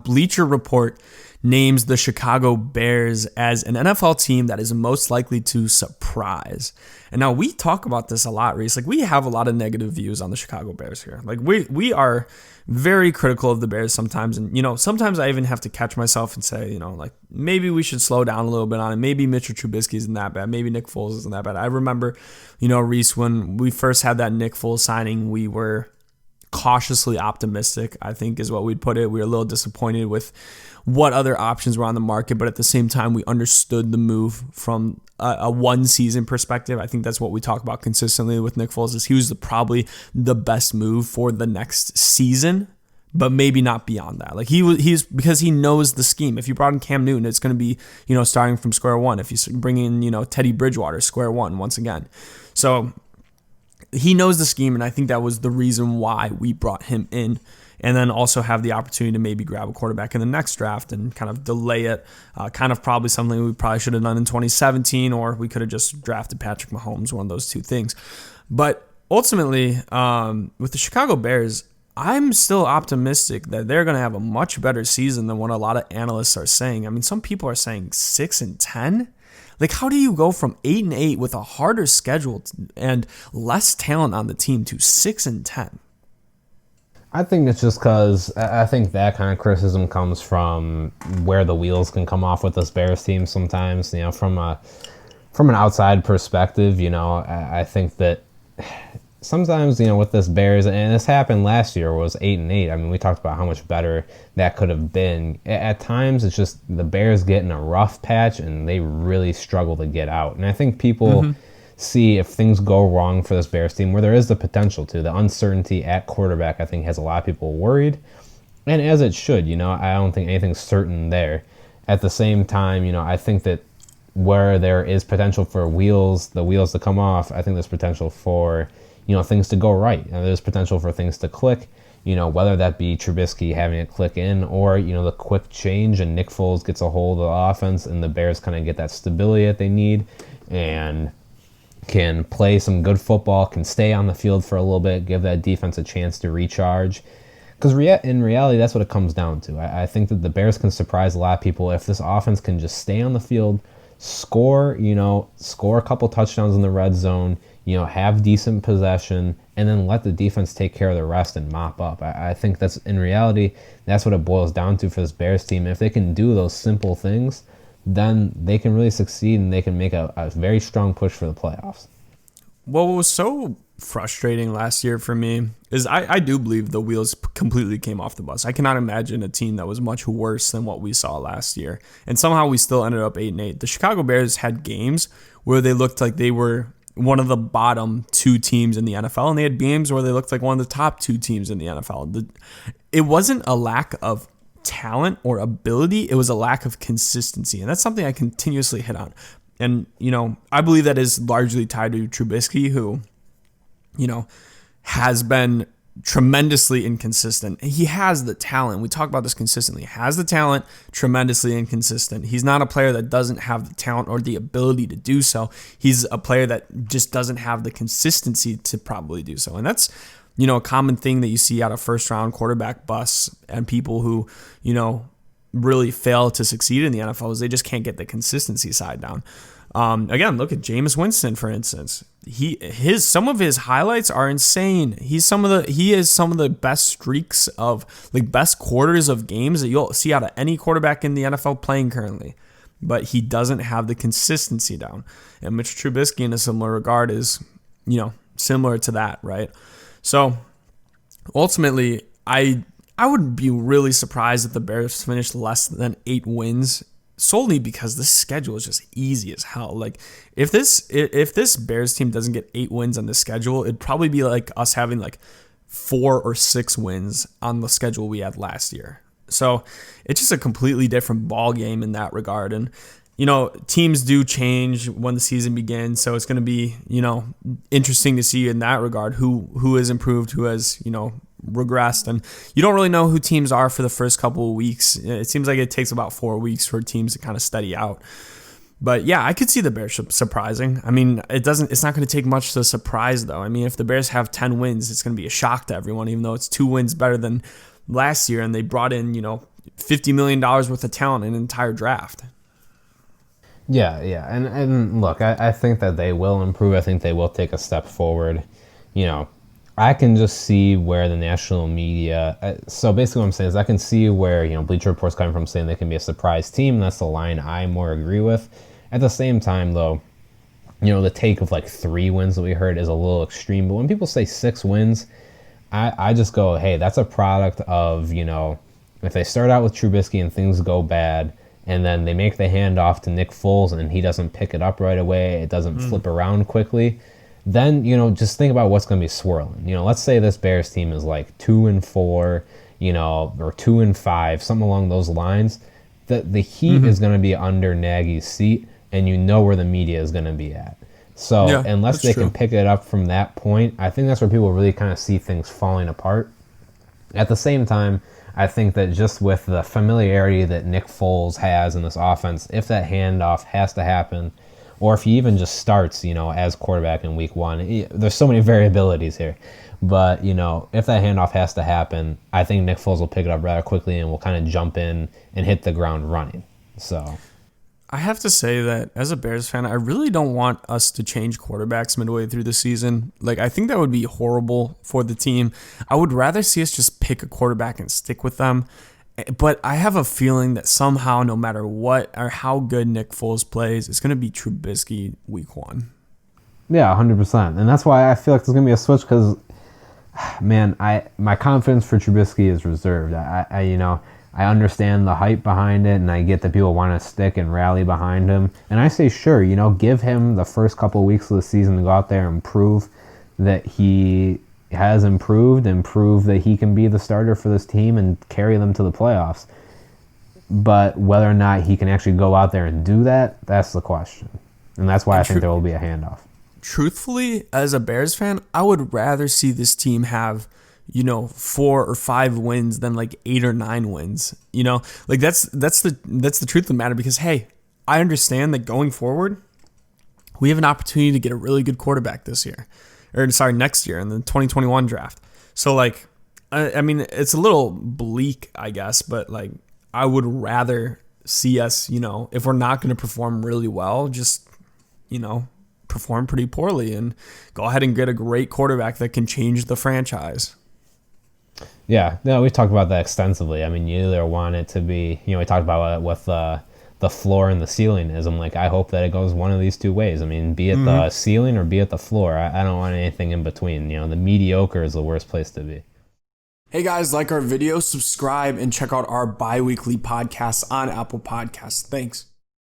Bleacher Report names the Chicago Bears as an NFL team that is most likely to surprise. And now we talk about this a lot, Reese. Like, we have a lot of negative views on the Chicago Bears here. Like, we are very critical of the Bears sometimes. And, sometimes I even have to catch myself and say, like, maybe we should slow down a little bit on it. Maybe Mitchell Trubisky isn't that bad. Maybe Nick Foles isn't that bad. I remember, Reese, when we first had that Nick Foles signing, we were cautiously optimistic, I think is what we'd put it. We were a little disappointed with what other options were on the market, but at the same time, we understood the move from a one-season perspective. I think that's what we talk about consistently with Nick Foles, is he was probably the best move for the next season, but maybe not beyond that. Like, he's because he knows the scheme. If you brought in Cam Newton, it's going to be, starting from square one. If you bring in, Teddy Bridgewater, square one once again. So he knows the scheme, and I think that was the reason why we brought him in. And then also have the opportunity to maybe grab a quarterback in the next draft and kind of delay it. Kind of probably something we probably should have done in 2017, or we could have just drafted Patrick Mahomes, one of those two things. But ultimately, with the Chicago Bears, I'm still optimistic that they're going to have a much better season than what a lot of analysts are saying. I mean, some people are saying 6-10. Like, how do you go from 8-8 with a harder schedule and less talent on the team to 6-10? I think it's just because I think that kind of criticism comes from where the wheels can come off with this Bears team sometimes. From an outside perspective, I think that sometimes, with this Bears, and this happened last year, was 8-8. I mean, we talked about how much better that could have been. At times, it's just the Bears get in a rough patch and they really struggle to get out. And I think people see if things go wrong for this Bears team, where there is the potential to. The uncertainty at quarterback, I think, has a lot of people worried, and as it should. I don't think anything's certain there. At the same time, I think that where there is potential for the wheels to come off, I think there's potential for, things to go right. There's potential for things to click, whether that be Trubisky having it click in, or, the quick change and Nick Foles gets a hold of the offense and the Bears kind of get that stability that they need and can play some good football, can stay on the field for a little bit, give that defense a chance to recharge. Because in reality, that's what it comes down to. I think that the Bears can surprise a lot of people if this offense can just stay on the field, score a couple touchdowns in the red zone, have decent possession, and then let the defense take care of the rest and mop up. I think that's, in reality, that's what it boils down to for this Bears team. If they can do those simple things, then they can really succeed and they can make a very strong push for the playoffs. Well, what was so frustrating last year for me is I do believe the wheels completely came off the bus. I cannot imagine a team that was much worse than what we saw last year. And somehow we still ended up 8-8. The Chicago Bears had games where they looked like they were one of the bottom two teams in the NFL, and they had games where they looked like one of the top two teams in the NFL. It wasn't a lack of talent or ability, it was a lack of consistency, and that's something I continuously hit on. And I believe that is largely tied to Trubisky, who has been tremendously inconsistent. He has the talent. We talk about this consistently. He has the talent, tremendously inconsistent. He's not a player that doesn't have the talent or the ability to do so. He's a player that just doesn't have the consistency to probably do so, and that's a common thing that you see out of first-round quarterback busts and people who, really fail to succeed in the NFL is they just can't get the consistency side down. Again, look at Jameis Winston, for instance. Some of his highlights are insane. He is some of the best streaks of best quarters of games that you'll see out of any quarterback in the NFL playing currently. But he doesn't have the consistency down. And Mitch Trubisky, in a similar regard, is similar to that, right? So ultimately, I would be really surprised if the Bears finished less than 8 wins, solely because the schedule is just easy as hell. Like, if this Bears team doesn't get 8 wins on the schedule, it'd probably be like us having 4 or 6 wins on the schedule we had last year. So it's just a completely different ball game in that regard. And teams do change when the season begins, so it's going to be, interesting to see in that regard who has improved, who has, regressed, and you don't really know who teams are for the first couple of weeks. It seems like it takes about 4 weeks for teams to kind of steady out. But yeah, I could see the Bears surprising. I mean, it's not going to take much to surprise though. I mean, if the Bears have 10 wins, it's going to be a shock to everyone, even though it's 2 wins better than last year, and they brought in, $50 million worth of talent in an entire draft. Yeah, yeah. And look, I think that they will improve. I think they will take a step forward. I can just see where the national media. So basically, what I'm saying is I can see where Bleacher Report's coming from, saying they can be a surprise team. That's the line I more agree with. At the same time, though, the take of like 3 wins that we heard is a little extreme. But when people say 6 wins, I just go, hey, that's a product of if they start out with Trubisky and things go bad, and then they make the handoff to Nick Foles and he doesn't pick it up right away, it doesn't flip around quickly. Then, just think about what's going to be swirling. Let's say this Bears team is like 2-4, or 2-5, something along those lines. The heat is going to be under Nagy's seat, and where the media is going to be at. So Yeah, unless they true. can pick it up from that point, I think that's where people really kind of see things falling apart. At the same time, I think that just with the familiarity that Nick Foles has in this offense, if that handoff has to happen, or if he even just starts, as quarterback in week 1. There's so many variabilities here. But, if that handoff has to happen, I think Nick Foles will pick it up rather quickly and will kind of jump in and hit the ground running. So I have to say that as a Bears fan, I really don't want us to change quarterbacks midway through the season. Like, I think that would be horrible for the team. I would rather see us just pick a quarterback and stick with them. But I have a feeling that somehow, no matter what or how good Nick Foles plays, it's going to be Trubisky week 1. yeah, 100%. And that's why I feel like there's going to be a switch because, man, my confidence for Trubisky is reserved. I understand the hype behind it, and I get that people want to stick and rally behind him. And I say, sure, give him the first couple of weeks of the season to go out there and prove that he has improved and prove that he can be the starter for this team and carry them to the playoffs. But whether or not he can actually go out there and do that, that's the question. And that's why I think there will be a handoff. Truthfully, as a Bears fan, I would rather see this team have 4 or 5 wins than like 8 or 9 wins. Like that's the truth of the matter, because hey, I understand that going forward, we have an opportunity to get a really good quarterback next year in the 2021 draft. So like, I mean, it's a little bleak, I guess, but like, I would rather see us, if we're not going to perform really well, just, perform pretty poorly and go ahead and get a great quarterback that can change the franchise. Yeah, no, we've talked about that extensively. I mean, you either want it to be, we talked about it with the floor and the ceiling is. I'm like, I hope that it goes one of these 2 ways. I mean, be it the ceiling or be it the floor. I don't want anything in between. The mediocre is the worst place to be. Hey guys, like our video, subscribe, and check out our bi-weekly podcasts on Apple Podcasts. Thanks.